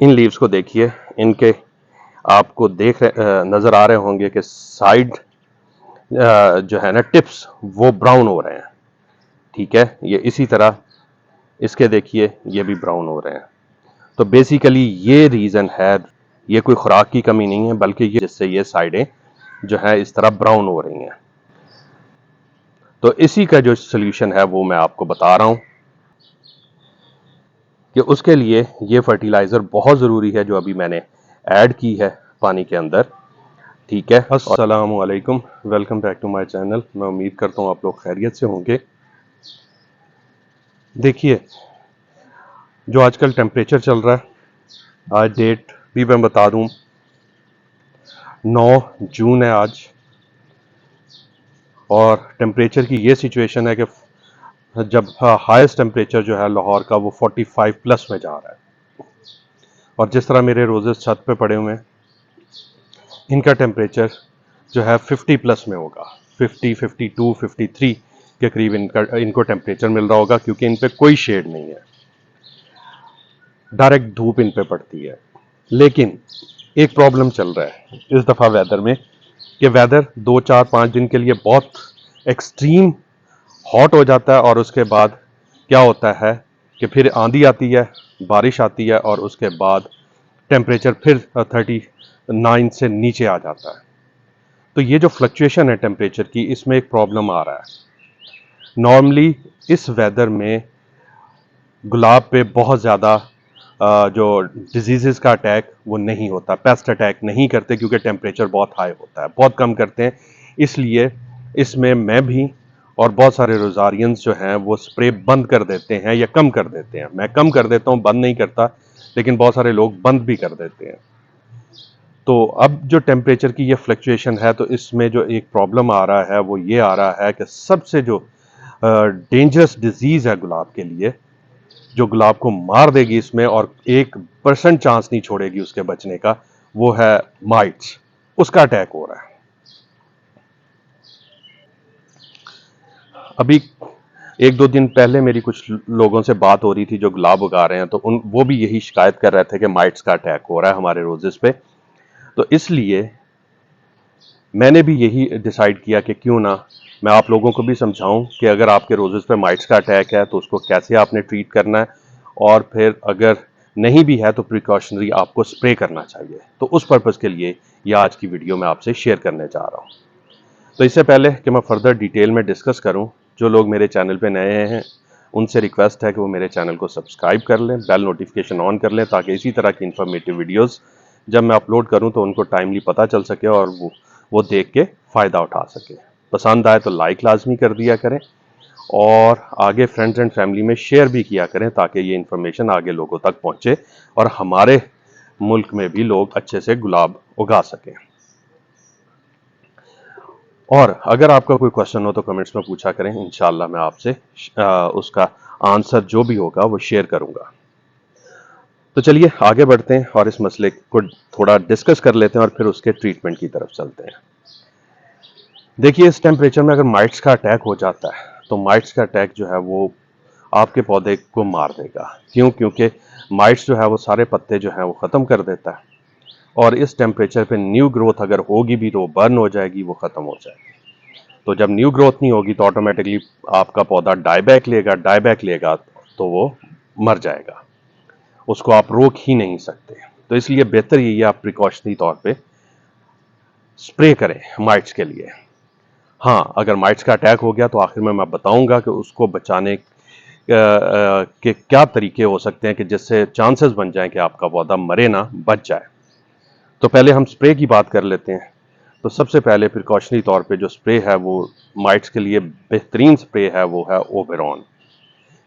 In leaves को देखिए, इनके आपको नजर आ रहे होंगे कि साइड जो है ना टिप्स वो ब्राउन हो रहे हैं। ठीक है, ये इसी तरह इसके देखिए ये भी ब्राउन हो रहे हैं। तो बेसिकली ये रीजन है, ये कोई खुराक की कमी नहीं है, बल्कि ये जिससे ये साइडें जो है इस तरह ब्राउन हो रही हैं। तो इसी का जो सोल्यूशन है वो मैं आपको बता रहा हूं कि उसके लिए ये फर्टिलाइजर बहुत जरूरी है जो अभी मैंने ऐड की है पानी के अंदर। ठीक है, अस्सलामु अलैकुम, welcome back to my channel. मैं उम्मीद करता हूं आप लोग खैरियत से होंगे। देखिए, जो आजकल टेम्परेचर चल रहा है, आज डेट भी मैं बता दूं, 9 जून है आज, और टेम्परेचर की ये सिचुएशन है कि जब हाईएस्ट टेम्परेचर जो है लाहौर का वो 45 प्लस में जा रहा है। और जिस तरह मेरे रोजेस छत पे पड़े हुए हैं, इनका टेम्परेचर जो है 50 प्लस में होगा। 50, 52, 53 के करीब इनको टेम्परेचर मिल रहा होगा, क्योंकि इन पे कोई शेड नहीं है, डायरेक्ट धूप इन पे पड़ती है। लेकिन एक प्रॉब्लम चल रहा है इस दफ़ा वेदर में, कि वेदर 2, 4, 5 दिन के लिए बहुत एक्सट्रीम हॉट हो जाता है, और उसके बाद क्या होता है कि फिर आंधी आती है, बारिश आती है, और उसके बाद टेम्परेचर फिर 39 से नीचे आ जाता है। तो ये जो फ्लक्चुएशन है टेम्परेचर की, इसमें एक प्रॉब्लम आ रहा है। नॉर्मली इस वेदर में गुलाब पे बहुत ज़्यादा जो डिजीज़ का अटैक वो नहीं होता, पेस्ट अटैक नहीं करते, क्योंकि टेम्परेचर बहुत हाई होता है, बहुत कम करते हैं। इसलिए इसमें मैं भी और बहुत सारे रोज़ारियंस जो हैं वो स्प्रे बंद कर देते हैं या कम कर देते हैं। मैं कम कर देता हूँ, बंद नहीं करता, लेकिन बहुत सारे लोग बंद भी कर देते हैं। तो अब जो टेम्परेचर की ये फ्लक्चुएशन है, तो इसमें जो एक प्रॉब्लम आ रहा है वो ये आ रहा है कि सबसे जो डेंजरस डिजीज़ है गुलाब के लिए, जो गुलाब को मार देगी इसमें और 1% चांस नहीं छोड़ेगी उसके बचने का, वो है माइट्स। उसका अटैक हो रहा है अभी। 1-2 दिन पहले मेरी कुछ लोगों से बात हो रही थी जो गुलाब उगा रहे हैं, तो वो भी यही शिकायत कर रहे थे कि माइट्स का अटैक हो रहा है हमारे रोजेस पे। तो इसलिए मैंने भी यही डिसाइड किया कि क्यों ना मैं आप लोगों को भी समझाऊं कि अगर आपके रोजेस पे माइट्स का अटैक है तो उसको कैसे आपने ट्रीट करना है, और फिर अगर नहीं भी है तो प्रिकॉशनरी आपको स्प्रे करना चाहिए। तो उस पर्पज़ के लिए यह आज की वीडियो मैं आपसे शेयर करने जा रहा हूँ। तो इससे पहले कि मैं फर्दर डिटेल में डिस्कस करूँ, जो लोग मेरे चैनल पे नए हैं उनसे रिक्वेस्ट है कि वो मेरे चैनल को सब्सक्राइब कर लें, बेल नोटिफिकेशन ऑन कर लें, ताकि इसी तरह की इन्फॉर्मेटिव वीडियोस जब मैं अपलोड करूं तो उनको टाइमली पता चल सके और वो देख के फ़ायदा उठा सके। पसंद आए तो लाइक लाजमी कर दिया करें, और आगे फ्रेंड्स एंड फैमिली में शेयर भी किया करें, ताकि ये इन्फॉर्मेशन आगे लोगों तक पहुंचे और हमारे मुल्क में भी लोग अच्छे से गुलाब उगा सकें। और अगर आपका कोई क्वेश्चन हो तो कमेंट्स में पूछा करें, इंशाल्लाह मैं आपसे उसका आंसर जो भी होगा वो शेयर करूंगा। तो चलिए आगे बढ़ते हैं और इस मसले को थोड़ा डिस्कस कर लेते हैं और फिर उसके ट्रीटमेंट की तरफ चलते हैं। देखिए, इस टेम्परेचर में अगर माइट्स का अटैक हो जाता है तो माइट्स का अटैक जो है वो आपके पौधे को मार देगा। क्यों? क्योंकि माइट्स जो है वो सारे पत्ते जो है वो ख़त्म कर देता है, और इस टेम्परेचर पे न्यू ग्रोथ अगर होगी भी तो बर्न हो जाएगी, वो ख़त्म हो जाएगी। तो जब न्यू ग्रोथ नहीं होगी तो ऑटोमेटिकली आपका पौधा डाईबैक लेगा तो वो मर जाएगा, उसको आप रोक ही नहीं सकते। तो इसलिए बेहतर यही है आप प्रिकॉशनरी तौर पे स्प्रे करें माइट्स के लिए। हाँ, अगर माइट्स का अटैक हो गया तो आखिर में मैं बताऊंगा कि उसको बचाने के क्या तरीके हो सकते हैं कि जिससे चांसेस बन जाएं कि आपका पौधा मरे ना, बच जाए। तो पहले हम स्प्रे की बात कर लेते हैं। तो सबसे पहले प्रिकॉशनरी तौर पे जो स्प्रे है वो माइट्स के लिए बेहतरीन स्प्रे है, वो है ओबेरॉन।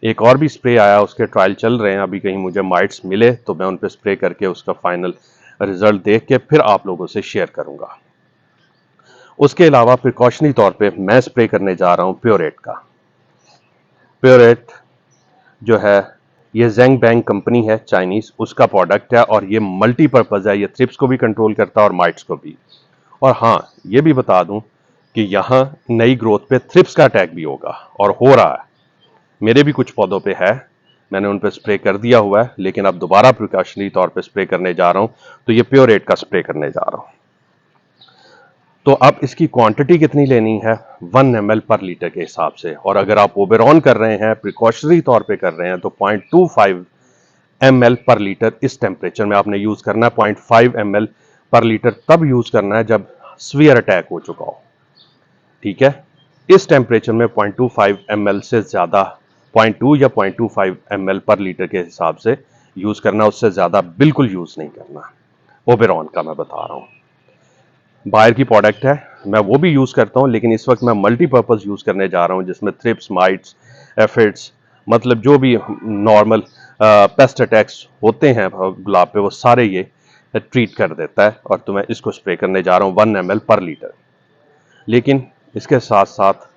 एक और भी स्प्रे आया, उसके ट्रायल चल रहे हैं, अभी कहीं मुझे माइट्स मिले तो मैं उन पे स्प्रे करके उसका फाइनल रिजल्ट देख के फिर आप लोगों से शेयर करूंगा। उसके अलावा प्रिकॉशनरी तौर पे मैं स्प्रे करने जा रहा हूं प्योरेट का। प्योरेट जो है ये जेंग बैंग कंपनी है, चाइनीज, उसका प्रोडक्ट है, और ये मल्टीपर्पज है। ये थ्रिप्स को भी कंट्रोल करता है और माइट्स को भी। और हाँ, ये भी बता दूं कि यहाँ नई ग्रोथ पे थ्रिप्स का अटैक भी होगा और हो रहा है, मेरे भी कुछ पौधों पे है। मैंने उन पर स्प्रे कर दिया हुआ है, लेकिन अब दोबारा प्रिकॉशनरी तौर पे स्प्रे करने जा रहा हूं, तो ये प्योरेट का स्प्रे करने जा रहा हूं। तो अब इसकी क्वांटिटी कितनी लेनी है, 1 ml पर लीटर के हिसाब से। और अगर आप ओबेरॉन कर रहे हैं, प्रिकॉशनरी तौर पे कर रहे हैं, तो 0.25 ml पर लीटर इस टेम्परेचर में आपने यूज करना है। 0.5 ml पर लीटर तब यूज करना है जब सीवियर अटैक हो चुका हो। ठीक है, इस टेम्परेचर में 0.25 ml से ज्यादा, 0.2 या 0.25 ml पर लीटर के हिसाब से यूज करना, उससे ज्यादा बिल्कुल यूज नहीं करना। ओबेरॉन का मैं बता रहा हूं, बायर की प्रोडक्ट है, मैं वो भी यूज करता हूं, लेकिन इस वक्त मैं मल्टीपर्पज यूज करने जा रहा हूं, जिसमें थ्रिप्स, माइट्स, एफिड्स, मतलब जो भी नॉर्मल पेस्ट अटैक्स होते हैं गुलाब पे, वो सारे ये ट्रीट कर देता है। और तो मैं इसको स्प्रे करने जा रहा हूं 1 ml पर लीटर। लेकिन इसके साथ साथ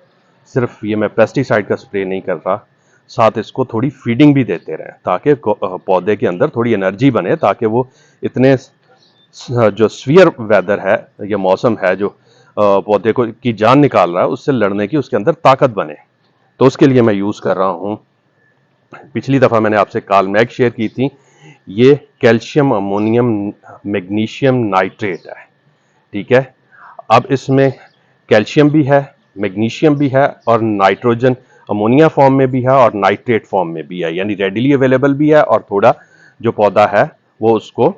सिर्फ ये मैं पेस्टिसाइड का स्प्रे नहीं कर रहा, साथ इसको थोड़ी फीडिंग भी देते रहें, ताकि पौधे के अंदर थोड़ी एनर्जी बने, ताकि वो इतने जो स्फीयर वेदर है, ये मौसम है जो पौधे को की जान निकाल रहा है, उससे लड़ने की उसके अंदर ताकत बने। तो उसके लिए मैं यूज कर रहा हूं, पिछली दफा मैंने आपसे कालमैग शेयर की थी, ये कैल्शियम अमोनियम मैग्नीशियम नाइट्रेट है। ठीक है, अब इसमें कैल्शियम भी है, मैग्नीशियम भी है, और नाइट्रोजन अमोनिया फॉर्म में भी है, और नाइट्रेट फॉर्म में भी है, यानी रेडिली अवेलेबल भी है, और थोड़ा जो पौधा है वो उसको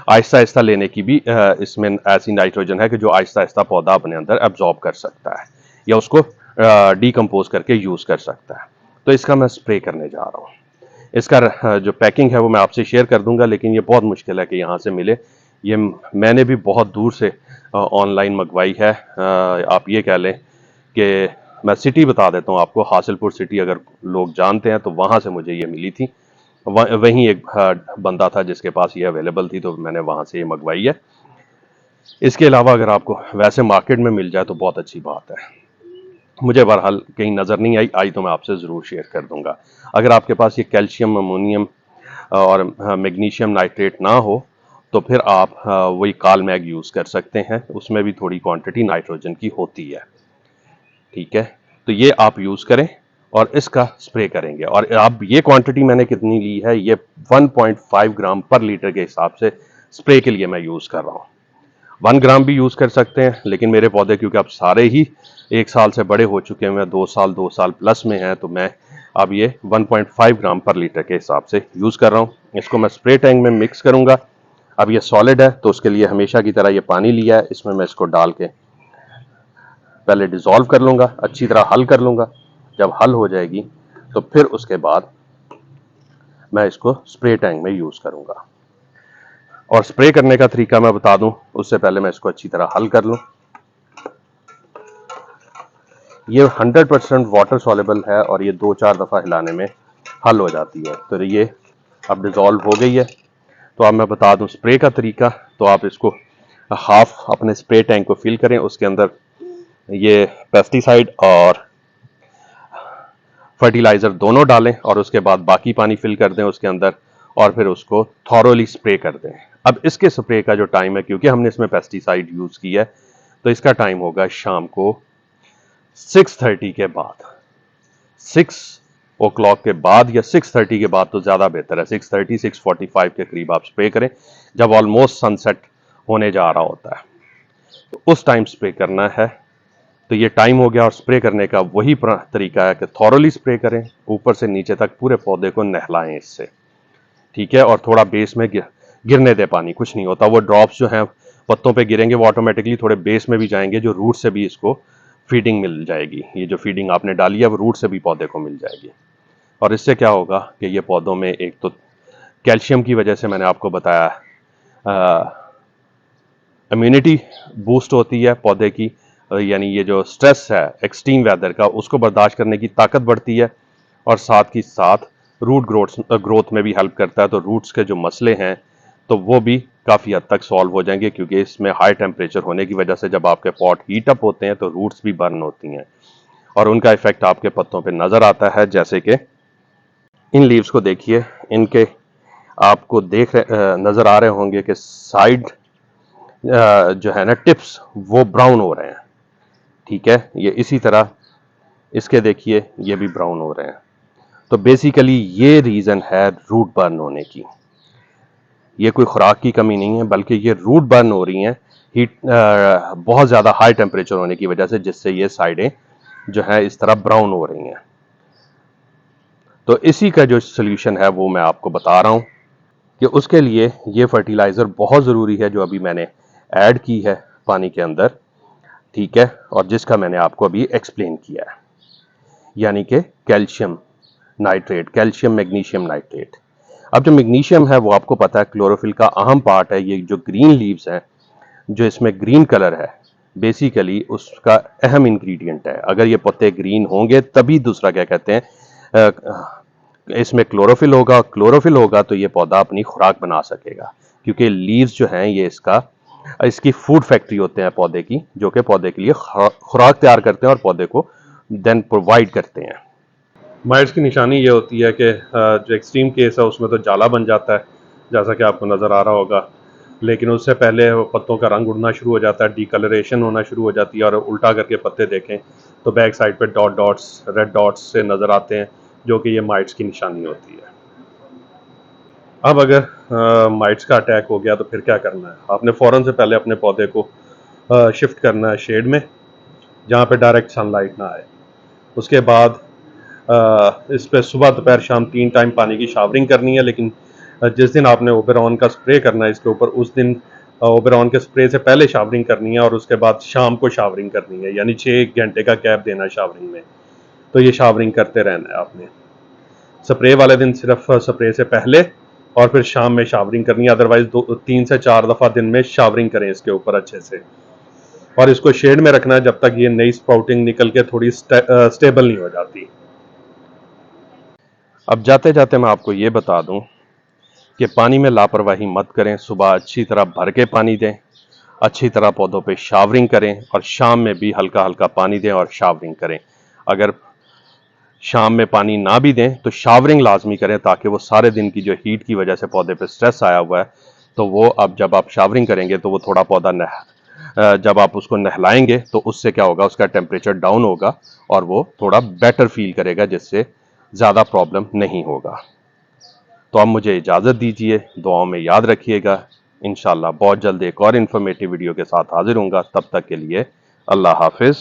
आहिस्ता आहिस्ता लेने की भी इसमें ऐसी नाइट्रोजन है कि जो आहिस्ता आहिस्ता पौधा अपने अंदर एब्जॉर्ब कर सकता है, या उसको डीकम्पोज करके यूज कर सकता है। तो इसका मैं स्प्रे करने जा रहा हूँ। इसका जो पैकिंग है वो मैं आपसे शेयर कर दूंगा, लेकिन ये बहुत मुश्किल है कि यहाँ से मिले। ये मैंने भी बहुत दूर से ऑनलाइन मंगवाई है। आप ये कह लें कि मैं सिटी बता देता हूँ आपको, हासिलपुर सिटी अगर लोग जानते हैं तो वहाँ से मुझे ये मिली थी। वहीं एक बंदा था जिसके पास ये अवेलेबल थी, तो मैंने वहां से ये मंगवाई है। इसके अलावा अगर आपको वैसे मार्केट में मिल जाए तो बहुत अच्छी बात है। मुझे बहरहाल कहीं नज़र नहीं आई तो मैं आपसे ज़रूर शेयर कर दूंगा। अगर आपके पास ये कैल्शियम अमोनियम और मैग्नीशियम नाइट्रेट ना हो, तो फिर आप वही कालमैग यूज़ कर सकते हैं, उसमें भी थोड़ी क्वांटिटी नाइट्रोजन की होती है। ठीक है, तो ये आप यूज़ करें और इसका स्प्रे करेंगे। और अब ये क्वांटिटी मैंने कितनी ली है, ये 1.5 ग्राम पर लीटर के हिसाब से स्प्रे के लिए मैं यूज़ कर रहा हूँ। 1 ग्राम भी यूज़ कर सकते हैं, लेकिन मेरे पौधे क्योंकि अब सारे ही 1 साल से बड़े हो चुके हैं, 2 साल प्लस में हैं, तो मैं अब ये 1.5 ग्राम पर लीटर के हिसाब से यूज़ कर रहा हूँ। इसको मैं स्प्रे टैंक में मिक्स करूँगा। अब ये सॉलिड है, तो उसके लिए हमेशा की तरह ये पानी लिया है, इसमें मैं इसको डाल के पहले डिसॉल्व कर लूँगा, अच्छी तरह हल कर लूँगा। जब हल हो जाएगी तो फिर उसके बाद मैं इसको स्प्रे टैंक में यूज़ करूँगा। और स्प्रे करने का तरीका मैं बता दूं, उससे पहले मैं इसको अच्छी तरह हल कर लूं। ये 100% वाटर सॉल्युबल है और ये 2-4 दफ़ा हिलाने में हल हो जाती है। तो ये अब डिज़ोल्व हो गई है। तो अब मैं बता दूं स्प्रे का तरीका। तो आप इसको हाफ अपने स्प्रे टैंक को फिल करें, उसके अंदर ये पेस्टिसाइड और फर्टिलाइज़र दोनों डालें, और उसके बाद बाकी पानी फिल कर दें उसके अंदर, और फिर उसको थॉरोली स्प्रे कर दें। अब इसके स्प्रे का जो टाइम है, क्योंकि हमने इसमें पेस्टिसाइड यूज़ किया है, तो इसका टाइम होगा शाम को 6:30 के बाद, 6 o'clock के बाद, या 6:30 के बाद तो ज़्यादा बेहतर है। 6:30, 6:45 के करीब आप स्प्रे करें, जब ऑलमोस्ट सनसेट होने जा रहा होता है, तो उस टाइम स्प्रे करना है। तो ये टाइम हो गया। और स्प्रे करने का वही तरीका है कि थॉरोली स्प्रे करें, ऊपर से नीचे तक पूरे पौधे को नहलाएं इससे। ठीक है, और थोड़ा बेस में गिरने दे पानी, कुछ नहीं होता। वो ड्रॉप्स जो हैं पत्तों पे गिरेंगे, वो ऑटोमेटिकली थोड़े बेस में भी जाएंगे, जो रूट से भी इसको फीडिंग मिल जाएगी। ये जो फीडिंग आपने डाली है वो रूट से भी पौधे को मिल जाएगी। और इससे क्या होगा कि ये पौधों में एक तो कैल्शियम की वजह से मैंने आपको बताया, इम्यूनिटी बूस्ट होती है पौधे की, यानी ये जो स्ट्रेस है एक्सट्रीम वेदर का, उसको बर्दाश्त करने की ताकत बढ़ती है। और साथ ही साथ रूट ग्रोथ में भी हेल्प करता है। तो रूट्स के जो मसले हैं तो वो भी काफ़ी हद तक सॉल्व हो जाएंगे, क्योंकि इसमें हाई टेम्परेचर होने की वजह से जब आपके पॉट हीट अप होते हैं तो रूट्स भी बर्न होती हैं, और उनका इफेक्ट आपके पत्तों पे नज़र आता है। जैसे कि इन लीव्स को देखिए, इनके आपको नज़र आ रहे होंगे कि साइड जो है ना टिप्स, वो ब्राउन हो रहे हैं। ठीक है, ये इसी तरह इसके देखिए, ये भी ब्राउन हो रहे हैं। तो बेसिकली ये रीज़न है रूट बर्न होने की। ये कोई खुराक की कमी नहीं है, बल्कि ये रूट बर्न हो रही हैं हीट बहुत ज़्यादा हाई टेम्परेचर होने की वजह से, जिससे ये साइडें जो है इस तरह ब्राउन हो रही हैं। तो इसी का जो सोल्यूशन है वो मैं आपको बता रहा हूँ कि उसके लिए ये फर्टिलाइज़र बहुत ज़रूरी है जो अभी मैंने ऐड की है पानी के अंदर, ठीक है, और जिसका मैंने आपको अभी एक्सप्लेन किया है, यानी कि calcium nitrate, calcium magnesium nitrate. अब जो मैग्नीशियम है वो आपको पता है क्लोरोफिल का अहम पार्ट है। ये जो ग्रीन लीव्स हैं, जो इसमें ग्रीन कलर है, बेसिकली उसका अहम इंग्रेडिएंट है। अगर ये पत्ते ग्रीन होंगे तभी दूसरा क्या कहते हैं इसमें क्लोरोफिल होगा। क्लोरोफिल होगा तो ये पौधा अपनी खुराक बना सकेगा, क्योंकि लीव्स जो हैं ये इसकी फूड फैक्ट्री होते हैं पौधे की, जो कि पौधे के लिए खुराक तैयार करते हैं और पौधे को देन प्रोवाइड करते हैं। माइट्स की निशानी ये होती है कि जो एक्सट्रीम केस है उसमें तो जाला बन जाता है, जैसा कि आपको नज़र आ रहा होगा, लेकिन उससे पहले पत्तों का रंग उड़ना शुरू हो जाता है, डिकलरेशन होना शुरू हो जाती है, और उल्टा करके पत्ते देखें तो बैक साइड पे डॉट डॉट्स, रेड डॉट्स से नज़र आते हैं, जो कि ये माइट्स की निशानी होती है। अब अगर माइट्स का अटैक हो गया तो फिर क्या करना है? आपने फ़ौरन से पहले अपने पौधे को शिफ्ट करना है शेड में, जहाँ पे डायरेक्ट सनलाइट ना आए। उसके बाद इस पे सुबह दोपहर शाम 3 टाइम पानी की शावरिंग करनी है, लेकिन जिस दिन आपने ओबेरॉन का स्प्रे करना है इसके ऊपर, उस दिन ओबेरॉन के स्प्रे से पहले शावरिंग करनी है और उसके बाद शाम को शावरिंग करनी है, यानी 6 घंटे का गैप देना है शावरिंग में। तो ये शावरिंग करते रहना है आपने। स्प्रे वाले दिन सिर्फ स्प्रे से पहले और फिर शाम में शावरिंग करनी है, अदरवाइज 3 से 4 दफ़ा दिन में शावरिंग करें इसके ऊपर अच्छे से, और इसको शेड में रखना है जब तक ये नई स्प्राउटिंग निकल के थोड़ी स्टेबल नहीं हो जाती। अब जाते जाते मैं आपको ये बता दूं कि पानी में लापरवाही मत करें। सुबह अच्छी तरह भर के पानी दें, अच्छी तरह पौधों पे शावरिंग करें, और शाम में भी हल्का हल्का पानी दें और शावरिंग करें। अगर शाम में पानी ना भी दें तो शावरिंग लाजमी करें, ताकि वो सारे दिन की जो हीट की वजह से पौधे पे स्ट्रेस आया हुआ है, तो वो अब जब आप शावरिंग करेंगे तो वो थोड़ा पौधा जब आप उसको नहलाएंगे तो उससे क्या होगा, उसका टेम्परेचर डाउन होगा और वो थोड़ा बेटर फील करेगा, जिससे ज़्यादा प्रॉब्लम नहीं होगा। तो अब मुझे इजाज़त दीजिए, दुआओं में याद रखिएगा। इंशाल्लाह बहुत जल्द एक और इन्फॉर्मेटिव वीडियो के साथ हाजिर होऊंगा। तब तक के लिए अल्लाह हाफिज़।